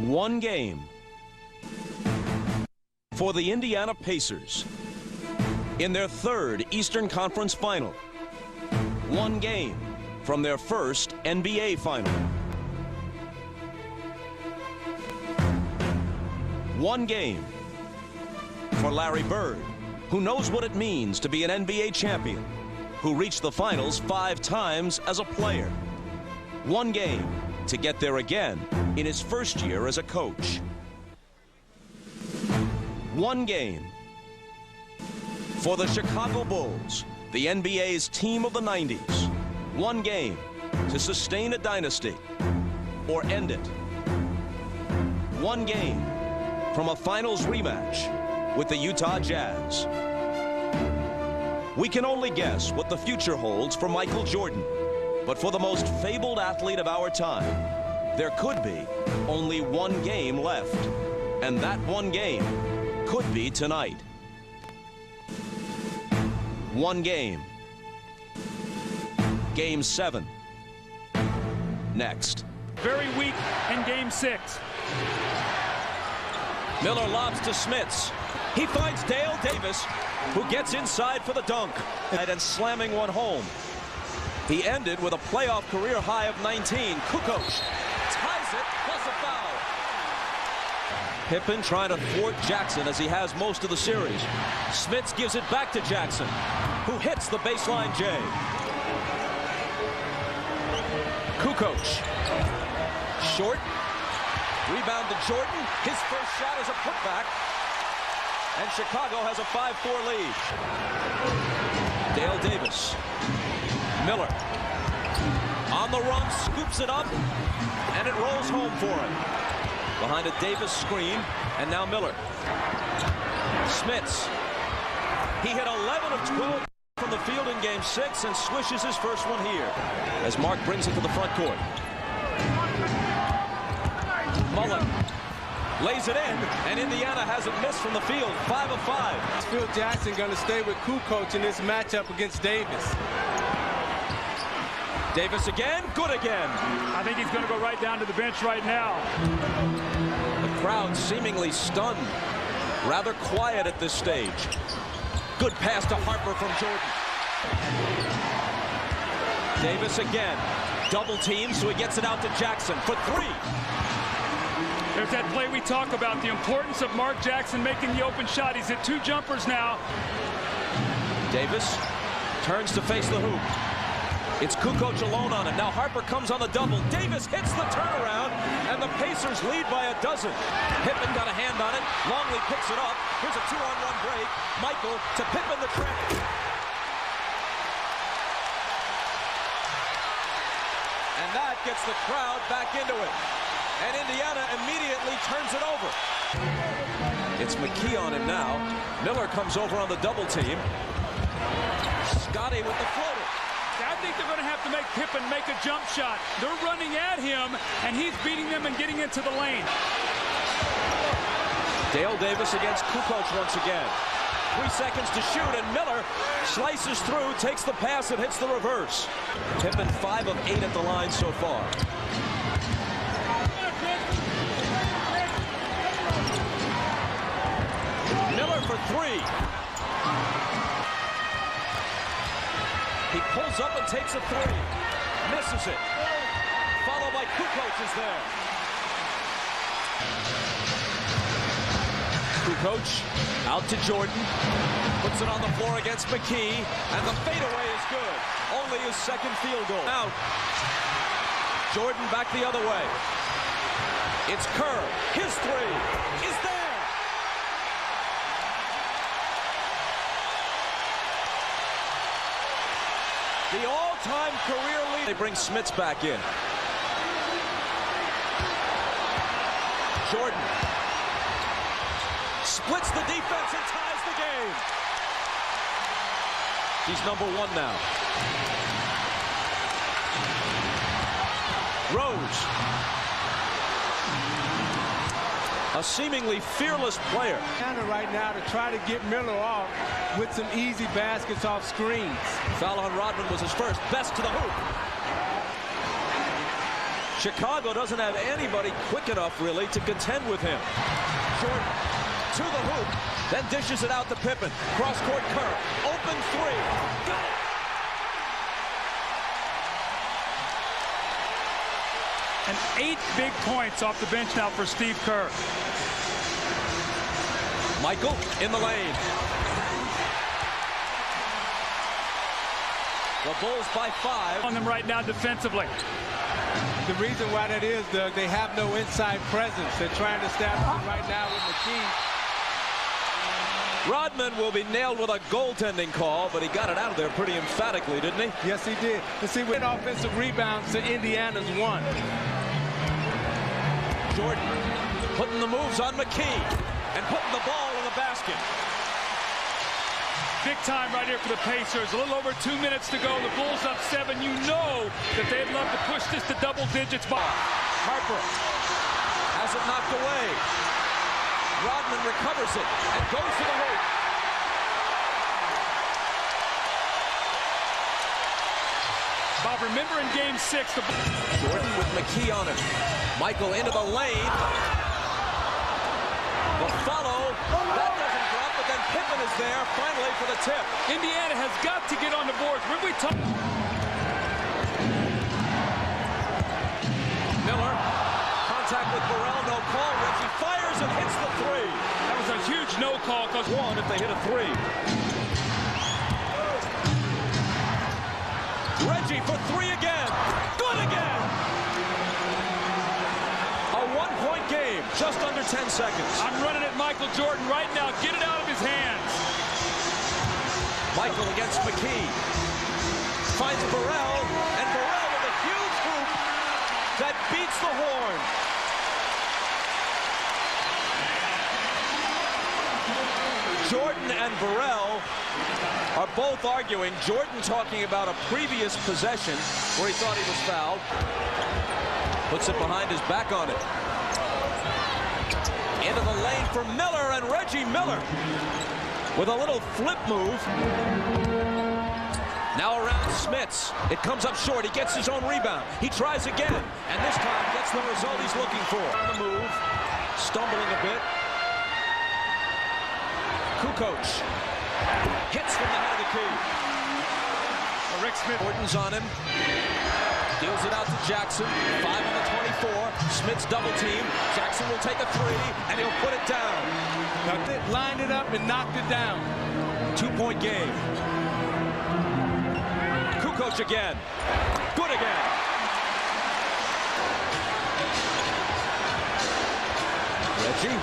One game for the Indiana Pacers in their third Eastern Conference Final. One game from their first NBA Final. One game for Larry Bird, who knows what it means to be an NBA champion, who reached the finals 5 times as a player. One game to get there again in his first year as a coach. One game for the Chicago Bulls, the NBA's team of the 90s. One game to sustain a dynasty or end it. One game from a finals rematch with the Utah Jazz. We can only guess what the future holds for Michael Jordan, but for the most fabled athlete of our time, there could be only one game left, and that one game could be tonight. One game. Game 7. Next. Very weak in Game 6. Miller lobs to Smits. He finds Dale Davis, who gets inside for the dunk and slamming one home. He ended with a playoff career high of 19. Kukoc ties it, plus a foul. Pippen trying to thwart Jackson as he has most of the series. Smits gives it back to Jackson, who hits the baseline J. Kukoc. Short. Rebound to Jordan. His first shot is a putback. And Chicago has a 5-4 lead. Dale Davis. Miller. On the run, scoops it up, and it rolls home for him. Behind a Davis screen, and now Miller. Smits. He hit 11 of 12 from the field in Game 6 and swishes his first one here as Mark brings it to the front court. Mullen lays it in, and Indiana hasn't missed from the field. 5 of 5. Is Phil Jackson going to stay with Kukoc in this matchup against Davis? Davis again, good again. I think he's going to go right down to the bench right now. The crowd seemingly stunned, rather quiet at this stage. Good pass to Harper from Jordan. Davis again, double team, so he gets it out to Jackson for 3. There's that play we talk about, the importance of Mark Jackson making the open shot. He's hit 2 jumpers now. Davis turns to face the hoop. It's Kukoc alone on it. Now Harper comes on the double. Davis hits the turnaround, and the Pacers lead by a dozen. Pippen got a hand on it. Longley picks it up. Here's a 2-on-1 break. Michael to Pippen the trap. And that gets the crowd back into it. And Indiana immediately turns it over. It's McKee on him now. Miller comes over on the double team. Scotty with the floater. I think they're going to have to make Pippen make a jump shot. They're running at him, and he's beating them and getting into the lane. Dale Davis against Kukoc once again. 3 seconds to shoot, and Miller slices through, takes the pass, and hits the reverse. Pippen 5 of 8 at the line so far. Miller for 3. He pulls up and takes a 3. Misses it. Followed by Kukoc is there. Kukoc out to Jordan. Puts it on the floor against McKee. And the fadeaway is good. Only his second field goal. Out. Jordan back the other way. It's Kerr. His 3 is there. The all-time career lead. They bring Smits back in. Jordan splits the defense and ties the game. He's number 1 now. Rose. A seemingly fearless player. Right now to try to get Miller off with some easy baskets off screens. Foul on Rodman was his first. Best to the hoop. Chicago doesn't have anybody quick enough, really, to contend with him. Jordan to the hoop, then dishes it out to Pippen. Cross-court Kerr, open three. Got it! And 8 big points off the bench now for Steve Kerr. Michael in the lane. The Bulls by 5. On them right now defensively. The reason why that is, Doug, they have no inside presence. They're trying to establish it right now with McKee. Rodman will be nailed with a goaltending call, but he got it out of there pretty emphatically, didn't he? Yes, he did. Let's see what offensive rebounds to Indiana's 1. Jordan putting the moves on McKee and putting the ball in the basket. Big time right here for the Pacers. A little over 2 minutes to go. The Bulls up 7. You know that they'd love to push this to double digits. Harper has it knocked away. Rodman recovers it and goes to the hoop. Bob, remember in Game 6, Jordan with McKee on him. Michael into the lane. The follow. That doesn't drop, but then Pippen is there finally for the tip. Indiana has got to get on the board. When we talk... Miller. Contact with Burrell. No call. Reggie fires and hits the three. That was a huge no call because one if they hit a three. Reggie for three again. Good again. A one-point game. Just under 10 seconds. I'm running at Michael Jordan right now. Get it out of his hands. Michael against McKee. Finds Burrell. And Burrell with a huge hoop that beats the horn. Jordan and Burrell are both arguing. Jordan talking about a previous possession where he thought he was fouled. Puts it behind his back on it. Into the lane for Miller, and Reggie Miller with a little flip move. Now around Smits. It comes up short. He gets his own rebound. He tries again, and this time gets the result he's looking for. On the move, stumbling a bit. Kukoc hits from the head of the key. Rick Smith. Jordan's on him. Deals it out to Jackson. 5 on the 24. Smith's double team. Jackson will take a three, and he'll put it down. Lined it up and knocked it down. 2-point game. Kukoc again. Good again. Reggie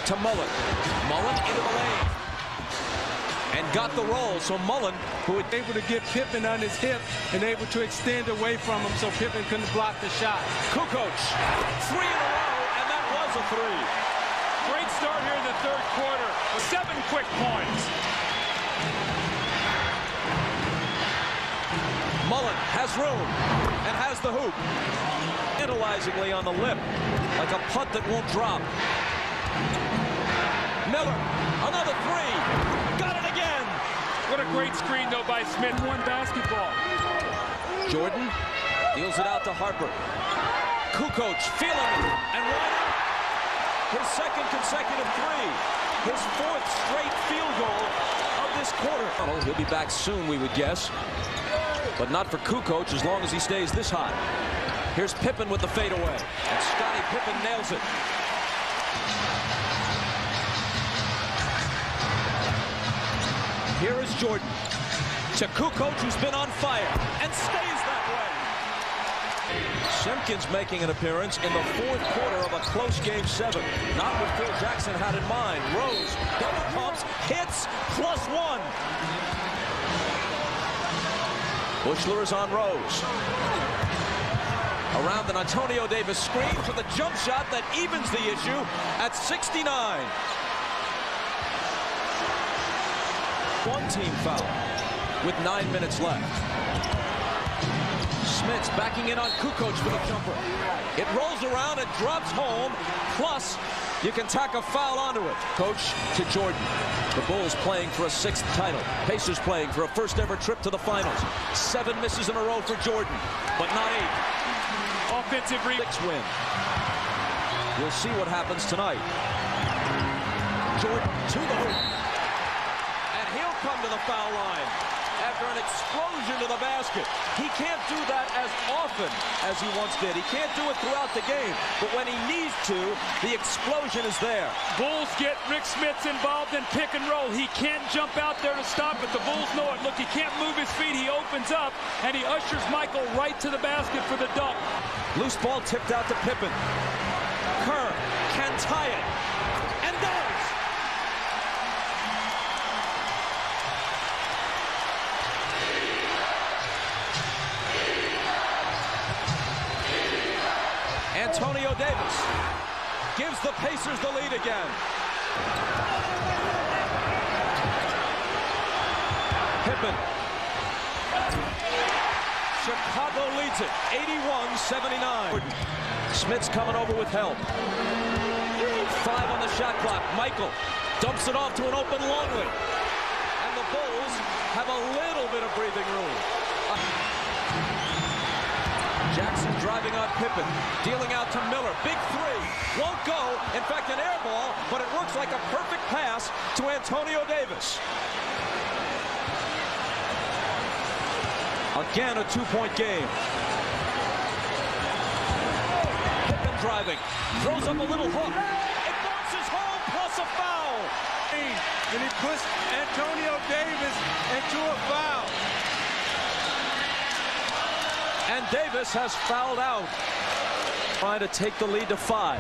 to Mullen. Mullen into the lane. And got the roll. So Mullen, who was able to get Pippen on his hip and able to extend away from him so Pippen couldn't block the shot. Kukoc, 3 in a row, and that was a three. Great start here in the third quarter with 7 quick points. Mullen has room and has the hoop. Tantalizingly on the lip, like a putt that won't drop. Miller, another three. Got it again. What a great screen, though, by Smith. One basketball. Jordan deals it out to Harper. Kukoc feeling it. And Ryder, his second consecutive three. His 4th straight field goal of this quarter. He'll be back soon, we would guess. But not for Kukoc as long as he stays this hot. Here's Pippen with the fadeaway. And Scottie Pippen nails it. Here is Jordan to Kukoc, who's been on fire and stays that way. Simpkins making an appearance in the 4th quarter of a close Game 7. Not what Phil Jackson had in mind. Rose double pumps, hits, +1. Buechler is on Rose. Around an Antonio Davis screen for the jump shot that evens the issue at 69. One team foul with 9 minutes left. Smits backing in on Kukoc for the jumper. It rolls around and drops home. Plus, you can tack a foul onto it. Coach to Jordan. The Bulls playing for a 6th title. Pacers playing for a first ever trip to the finals. 7 misses in a row for Jordan, but not 8. offensive rebound. Win. We'll see what happens tonight. Jordan to the hoop. And he'll come to the foul line after an explosion to the basket. He can't do that as often as he once did. He can't do it throughout the game. But when he needs to, the explosion is there. Bulls get Rick Smits involved in pick and roll. He can't jump out there to stop it. The Bulls know it. Look, he can't move his feet. He opens up, and he ushers Michael right to the basket for the dunk. Loose ball tipped out to Pippen. Kerr can tie it, and does. Antonio Davis gives the Pacers the lead again. Pippen. Chicago leads it, 81-79. Smits coming over with help. 5 on the shot clock. Michael dumps it off to an open Longley. And the Bulls have a little bit of breathing room. Jackson driving on Pippen, dealing out to Miller. Big three, won't go. In fact, an air ball, but it looks like a perfect pass to Antonio Davis. Again, a 2-point game. Pippen driving, throws up a little hook. It bounces home, plus a foul. And he puts Antonio Davis into a foul. And Davis has fouled out. Trying to take the lead to 5.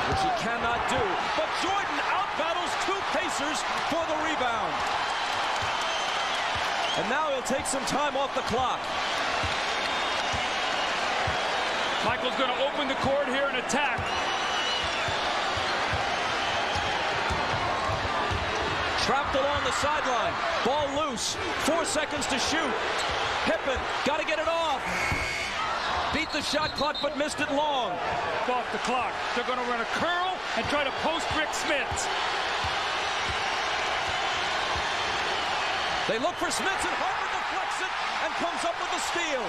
Which he cannot do. But Jordan out-battles 2 Pacers for the rebound. And now he'll take some time off the clock. Michael's going to open the court here and attack. Trapped along the sideline. Ball loose. 4 seconds to shoot. Pippen, got to get it off. Beat the shot clock, but missed it long. Off the clock. They're going to run a curl and try to post Rick Smits. They look for Smits, and Harper deflects it and comes up with the steal.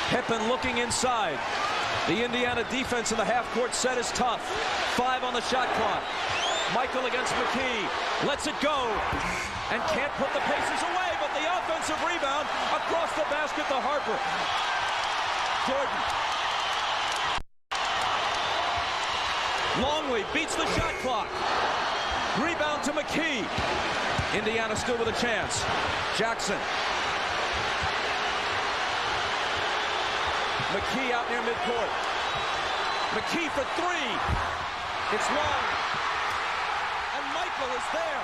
Pippen looking inside. The Indiana defense in the half-court set is tough. 5 on the shot clock. Michael against McKee. Lets it go. And can't put the Pacers away, but the offensive rebound across the basket to Harper. Jordan. Longley beats the shot clock. Rebound to McKee. Indiana still with a chance. Jackson. McKee out near midcourt. McKee for 3. It's long. And Michael is there,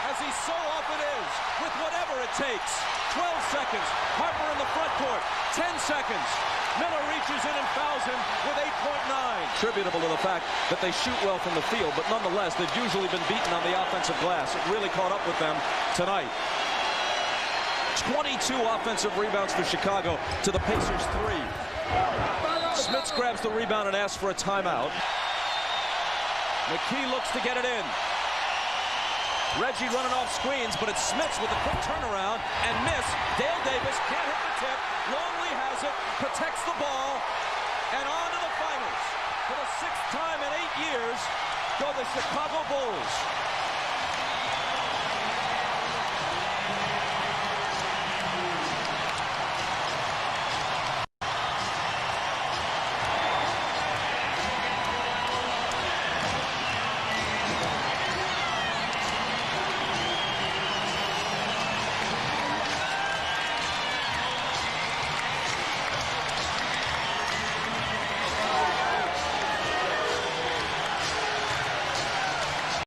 as he so often is, with whatever it takes. 12 seconds. Harper in the front court. 10 seconds. Miller reaches in and fouls him with 8.9. Attributable to the fact that they shoot well from the field, but nonetheless, they've usually been beaten on the offensive glass. It really caught up with them tonight. 22 offensive rebounds for Chicago to the Pacers 3. Smits grabs the rebound and asks for a timeout. McKee looks to get it in. Reggie running off screens, but it's Smits with a quick turnaround and miss. Dale Davis can't hit the tip. Longley has it, protects the ball, and on to the finals. For the 6th time in 8 years go the Chicago Bulls.